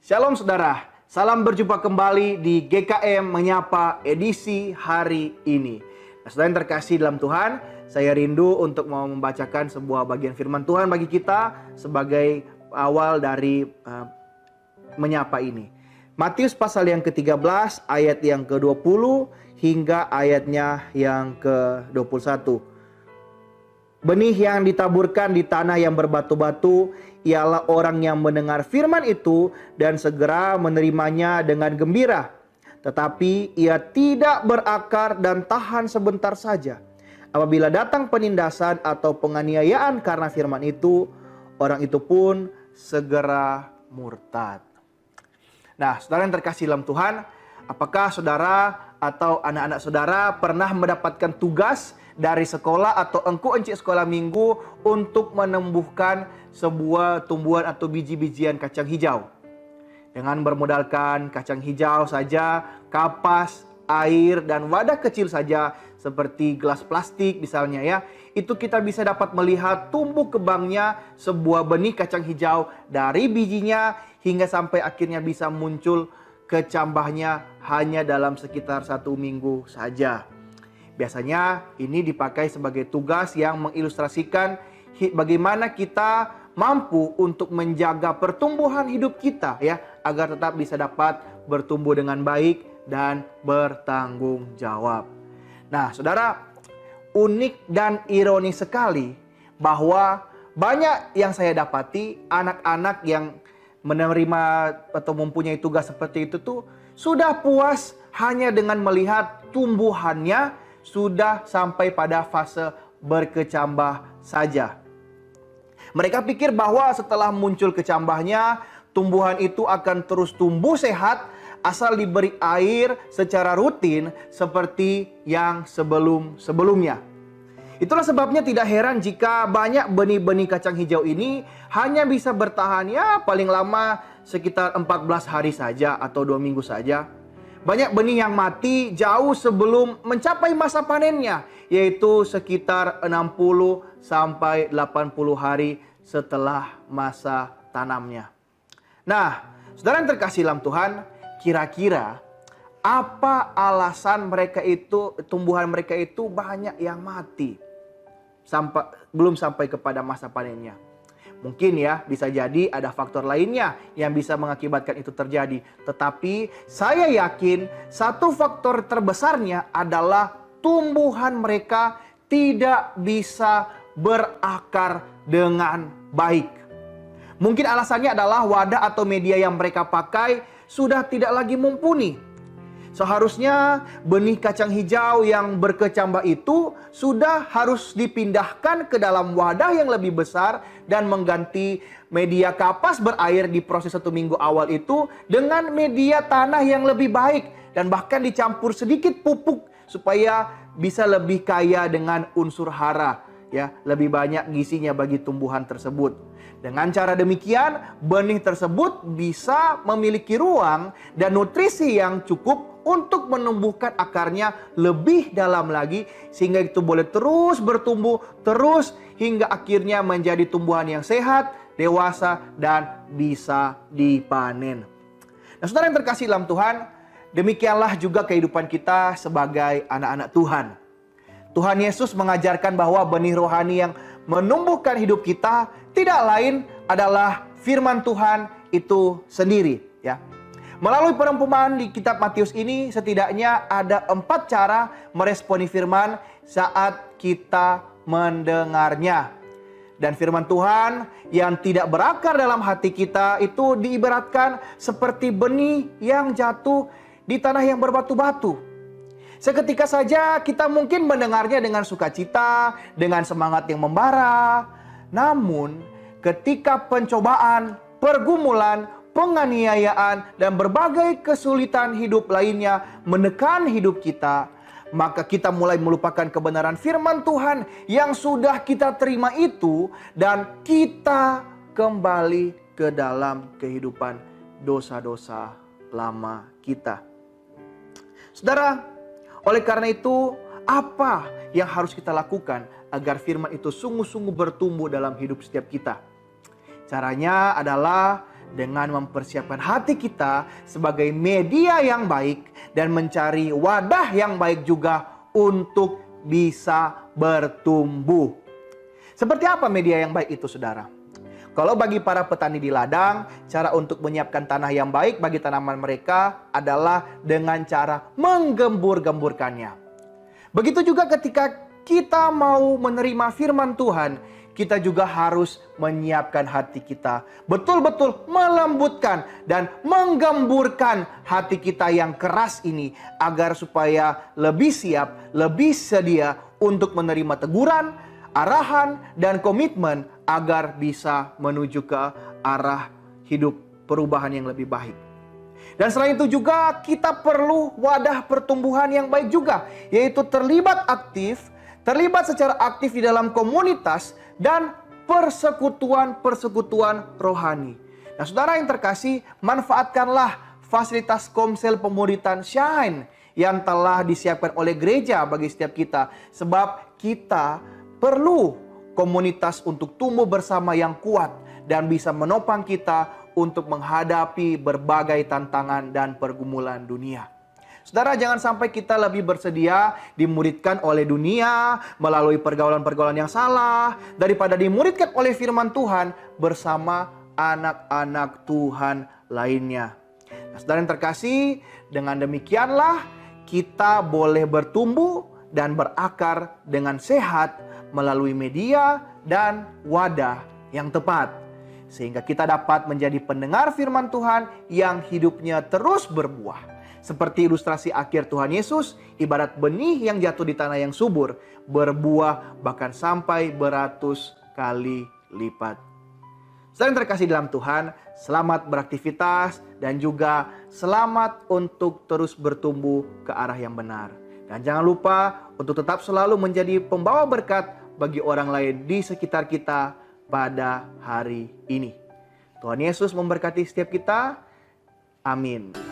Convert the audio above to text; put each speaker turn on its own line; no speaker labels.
Shalom saudara, salam berjumpa kembali di GKM Menyapa edisi hari ini. Nah, saudara yang terkasih dalam Tuhan, saya rindu untuk mau membacakan sebuah bagian firman Tuhan bagi kita sebagai awal dari menyapa ini. Matius pasal yang ke-13 ayat yang ke-20 hingga ayatnya yang ke-21. Benih yang ditaburkan di tanah yang berbatu-batu ialah orang yang mendengar firman itu dan segera menerimanya dengan gembira. Tetapi ia tidak berakar dan tahan sebentar saja. Apabila datang penindasan atau penganiayaan karena firman itu, orang itu pun segera murtad. Nah, saudara yang terkasih dalam Tuhan, apakah saudara atau anak-anak saudara pernah mendapatkan tugas dari sekolah atau engku-encik sekolah minggu untuk menumbuhkan sebuah tumbuhan atau biji-bijian kacang hijau? Dengan bermodalkan kacang hijau saja, kapas, air, dan wadah kecil saja seperti gelas plastik misalnya ya, itu kita bisa dapat melihat tumbuh kembangnya sebuah benih kacang hijau dari bijinya hingga sampai akhirnya bisa muncul kecambahnya hanya dalam sekitar 1 minggu saja. Biasanya ini dipakai sebagai tugas yang mengilustrasikan bagaimana kita mampu untuk menjaga pertumbuhan hidup kita ya, agar tetap bisa dapat bertumbuh dengan baik dan bertanggung jawab. Nah, saudara, unik dan ironis sekali bahwa banyak yang saya dapati anak-anak yang menerima atau mempunyai tugas seperti itu tuh sudah puas hanya dengan melihat tumbuhannya sudah sampai pada fase berkecambah saja. Mereka pikir bahwa setelah muncul kecambahnya, tumbuhan itu akan terus tumbuh sehat asal diberi air secara rutin seperti yang sebelum-sebelumnya. Itulah sebabnya tidak heran jika banyak benih-benih kacang hijau ini hanya bisa bertahan ya paling lama sekitar 14 hari saja atau 2 minggu saja. Banyak benih yang mati jauh sebelum mencapai masa panennya, yaitu sekitar 60 sampai 80 hari setelah masa tanamnya. Nah, saudara yang terkasih dalam Tuhan, kira-kira apa alasan tumbuhan mereka itu banyak yang mati belum sampai kepada masa panennya? Mungkin ya, bisa jadi ada faktor lainnya yang bisa mengakibatkan itu terjadi. Tetapi saya yakin satu faktor terbesarnya adalah tumbuhan mereka tidak bisa berakar dengan baik. Mungkin alasannya adalah wadah atau media yang mereka pakai sudah tidak lagi mumpuni. Seharusnya benih kacang hijau yang berkecambah itu sudah harus dipindahkan ke dalam wadah yang lebih besar dan mengganti media kapas berair di proses 1 minggu awal itu dengan media tanah yang lebih baik dan bahkan dicampur sedikit pupuk supaya bisa lebih kaya dengan unsur hara ya, lebih banyak gizinya bagi tumbuhan tersebut. Dengan cara demikian, benih tersebut bisa memiliki ruang dan nutrisi yang cukup untuk menumbuhkan akarnya lebih dalam lagi sehingga itu boleh terus bertumbuh terus hingga akhirnya menjadi tumbuhan yang sehat, dewasa, dan bisa dipanen. Nah, saudara yang terkasih dalam Tuhan, demikianlah juga kehidupan kita sebagai anak-anak Tuhan. Tuhan Yesus mengajarkan bahwa benih rohani yang menumbuhkan hidup kita tidak lain adalah firman Tuhan itu sendiri ya. Melalui perumpamaan di kitab Matius ini setidaknya ada 4 cara meresponi firman saat kita mendengarnya. Dan firman Tuhan yang tidak berakar dalam hati kita itu diibaratkan seperti benih yang jatuh di tanah yang berbatu-batu. Seketika saja kita mungkin mendengarnya dengan sukacita, dengan semangat yang membara. Namun ketika pencobaan, pergumulan, penganiayaan, dan berbagai kesulitan hidup lainnya menekan hidup kita, maka kita mulai melupakan kebenaran firman Tuhan yang sudah kita terima itu dan kita kembali ke dalam kehidupan dosa-dosa lama kita. Saudara, oleh karena itu, apa yang harus kita lakukan agar firman itu sungguh-sungguh bertumbuh dalam hidup setiap kita? Caranya adalah dengan mempersiapkan hati kita sebagai media yang baik dan mencari wadah yang baik juga untuk bisa bertumbuh. Seperti apa media yang baik itu, saudara? Kalau bagi para petani di ladang, cara untuk menyiapkan tanah yang baik bagi tanaman mereka adalah dengan cara menggembur-gemburkannya. Begitu juga ketika kita mau menerima firman Tuhan, kita juga harus menyiapkan hati kita. Betul-betul melembutkan dan menggemburkan hati kita yang keras ini, agar supaya lebih siap, lebih sedia untuk menerima teguran, arahan, dan komitmen agar bisa menuju ke arah hidup perubahan yang lebih baik. Dan selain itu juga kita perlu wadah pertumbuhan yang baik juga, yaitu terlibat secara aktif di dalam komunitas dan persekutuan-persekutuan rohani. Nah, saudara yang terkasih, manfaatkanlah fasilitas komsel pemuritan Shine yang telah disiapkan oleh gereja bagi setiap kita, sebab kita perlu komunitas untuk tumbuh bersama yang kuat dan bisa menopang kita untuk menghadapi berbagai tantangan dan pergumulan dunia. Saudara, jangan sampai kita lebih bersedia dimuridkan oleh dunia melalui pergaulan-pergaulan yang salah daripada dimuridkan oleh firman Tuhan bersama anak-anak Tuhan lainnya. Nah, saudara yang terkasih, dengan demikianlah kita boleh bertumbuh dan berakar dengan sehat melalui media dan wadah yang tepat, sehingga kita dapat menjadi pendengar firman Tuhan yang hidupnya terus berbuah. Seperti ilustrasi akhir Tuhan Yesus, ibarat benih yang jatuh di tanah yang subur, berbuah bahkan sampai beratus kali lipat. Saudara yang terkasih dalam Tuhan, selamat beraktivitas dan juga selamat untuk terus bertumbuh ke arah yang benar. Dan jangan lupa untuk tetap selalu menjadi pembawa berkat bagi orang lain di sekitar kita pada hari ini. Tuhan Yesus memberkati setiap kita. Amin.